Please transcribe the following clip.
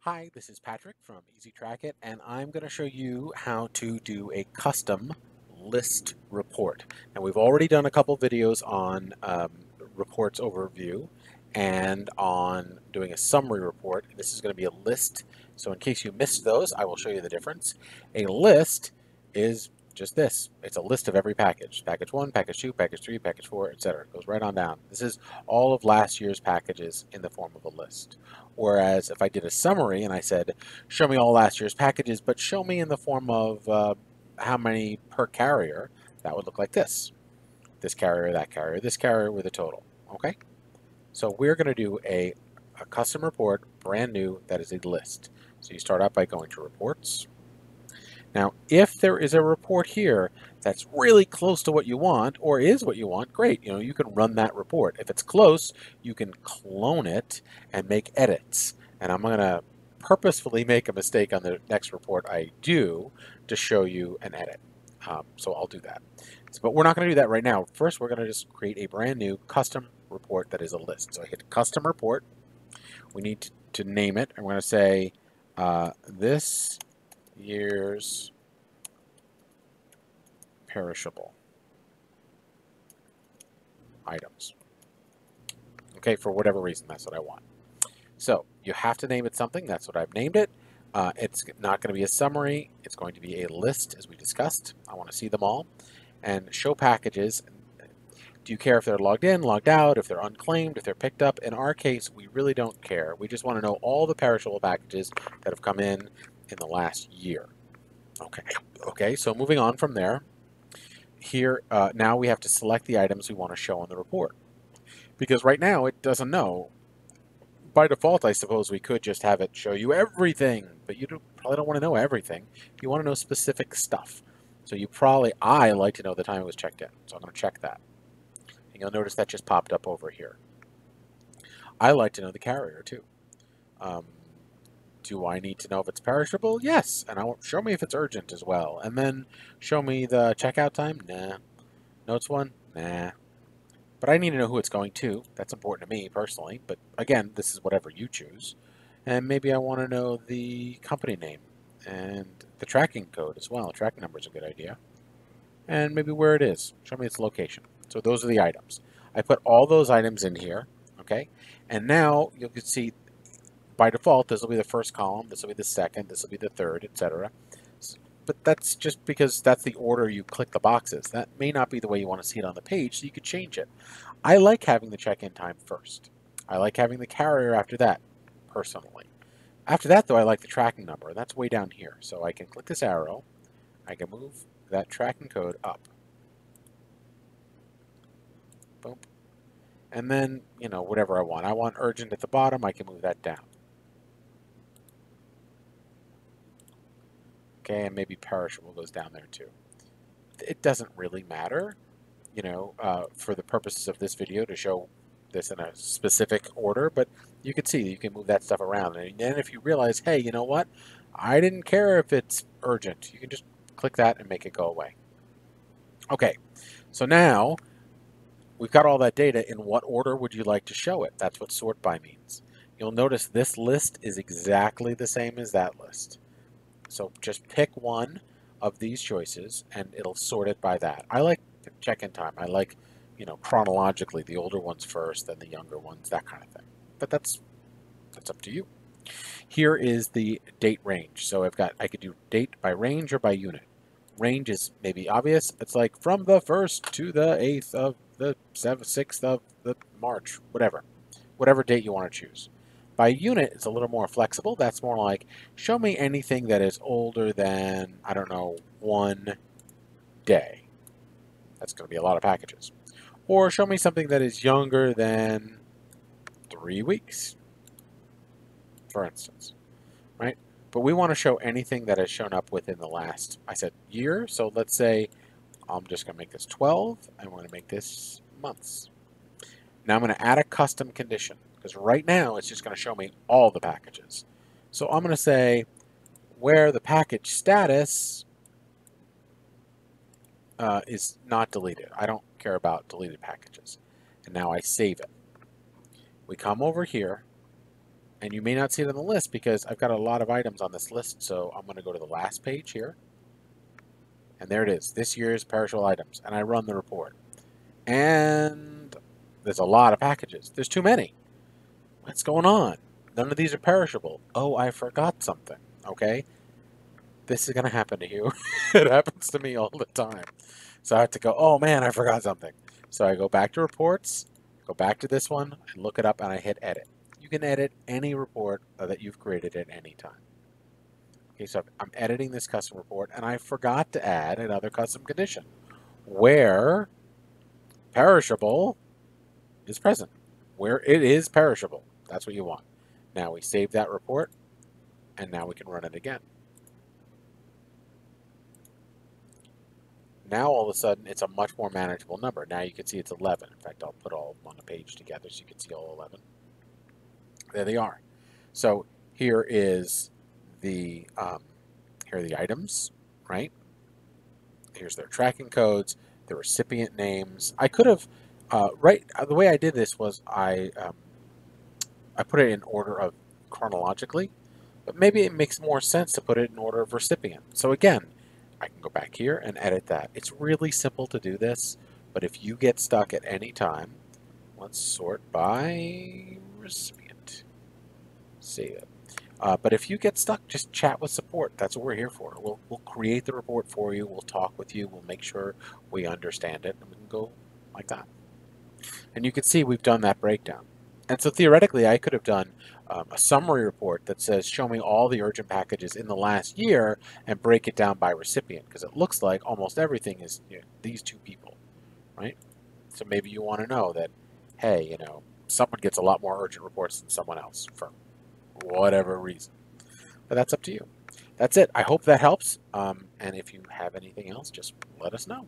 Hi, this is Patrick from EZTrackIt, and I'm going to show you how to do a custom list report. Now, we've already done a couple videos on reports overview and on doing a summary report. This is going to be a list, so in case you missed those, I will show you the difference. A list is just this. It's a list of every package. Package 1, package 2, package 3, package 4, etc. It goes right on down. This is all of last year's packages in the form of a list. Whereas if I did a summary and I said, show me all last year's packages, but show me in the form of how many per carrier, that would look like this. This carrier, that carrier, this carrier with a total. Okay? So we're going to do a custom report, brand new, that is a list. So you start out by going to reports. Now, if there is a report here that's really close to what you want or is what you want, great. You can run that report. If it's close, you can clone it and make edits. And I'm going to purposefully make a mistake on the next report I do to show you an edit. So I'll do that. But we're not going to do that right now. First, we're going to just create a brand new custom report that is a list. So I hit custom report. We need to name it. I'm going to say this year's perishable items. Okay, for whatever reason, that's what I want. So you have to name it something. That's what I've named it. It's not going to be a summary. It's going to be a list, as we discussed. I want to see them all. And show packages. Do you care if they're logged in, logged out, if they're unclaimed, if they're picked up? In our case, we really don't care. We just want to know all the perishable packages that have come in the last year. Okay, so moving on from there, here now we have to select the items we want to show on the report. Because right now it doesn't know. By default, I suppose we could just have it show you everything, but you probably don't want to know everything. You want to know specific stuff. So I like to know the time it was checked in, so I'm going to check that. And you'll notice that just popped up over here. I like to know the carrier too. Do I need to know if it's perishable? Yes. And show me if it's urgent as well. And then show me the checkout time? Nah. Notes one? Nah. But I need to know who it's going to. That's important to me personally. But again, this is whatever you choose. And maybe I want to know the company name and the tracking code as well. Tracking number is a good idea. And maybe where it is. Show me its location. So those are the items. I put all those items in here. Okay. And now you can see by default, this will be the first column, this will be the second, this will be the third, etc. But that's just because that's the order you click the boxes. That may not be the way you want to see it on the page, so you could change it. I like having the check-in time first. I like having the carrier after that, personally. After that, though, I like the tracking number, and that's way down here. So I can click this arrow, I can move that tracking code up. Boom. And then, whatever I want. I want urgent at the bottom, I can move that down. Okay, and maybe perishable goes down there too. It doesn't really matter, for the purposes of this video to show this in a specific order, but you can see you can move that stuff around. And then if you realize, hey, you know what? I didn't care if it's urgent. You can just click that and make it go away. Okay, so now we've got all that data. In what order would you like to show it? That's what sort by means. You'll notice this list is exactly the same as that list. So just pick one of these choices and it'll sort it by that. I like check-in time. I like, chronologically, the older ones first, then the younger ones, that kind of thing. But that's up to you. Here is the date range. So I could do date by range or by unit. Range is maybe obvious. It's like from the 1st to the 8th of the 6th of the March, whatever date you want to choose. By unit, it's a little more flexible. That's more like, show me anything that is older than, I don't know, 1 day. That's going to be a lot of packages. Or show me something that is younger than 3 weeks, for instance, right? But we want to show anything that has shown up within the last, I said year. So let's say I'm just going to make this 12, and we're going to make this months. Now I'm going to add a custom condition, because right now it's just going to show me all the packages. So I'm going to say where the package status is not deleted. I don't care about deleted packages. And now I save it. We come over here, And you may not see it on the list because I've got a lot of items on this list. So I'm going to go to the last page here. And there it is, this year's perishable items. And I run the report. And there's a lot of packages. There's too many. What's going on? None of these are perishable. Oh, I forgot something. Okay? This is going to happen to you. It happens to me all the time. So I have to go, oh man, I forgot something. So I go back to reports, go back to this one, and look it up, and I hit edit. You can edit any report that you've created at any time. Okay, so I'm editing this custom report, and I forgot to add another custom condition where perishable is present, where it is perishable. That's what you want. Now we save that report, and now we can run it again. Now all of a sudden it's a much more manageable number. Now you can see it's 11. In fact, I'll put all of them on the page together so you can see all 11. There they are. So here is the here are the items, right? Here's their tracking codes, the recipient names. I could have the way I did this was I put it in order of chronologically, but maybe it makes more sense to put it in order of recipient. So again, I can go back here and edit that. It's really simple to do this, but if you get stuck at any time, let's sort by recipient. Save it. But if you get stuck, just chat with support. That's what we're here for. We'll create the report for you. We'll talk with you. We'll make sure we understand it, and we can go like that. And you can see we've done that breakdown. And so theoretically, I could have done a summary report that says, show me all the urgent packages in the last year and break it down by recipient, because it looks like almost everything is these two people, right? So maybe you want to know that, hey, someone gets a lot more urgent reports than someone else for whatever reason. But that's up to you. That's it. I hope that helps. And if you have anything else, just let us know.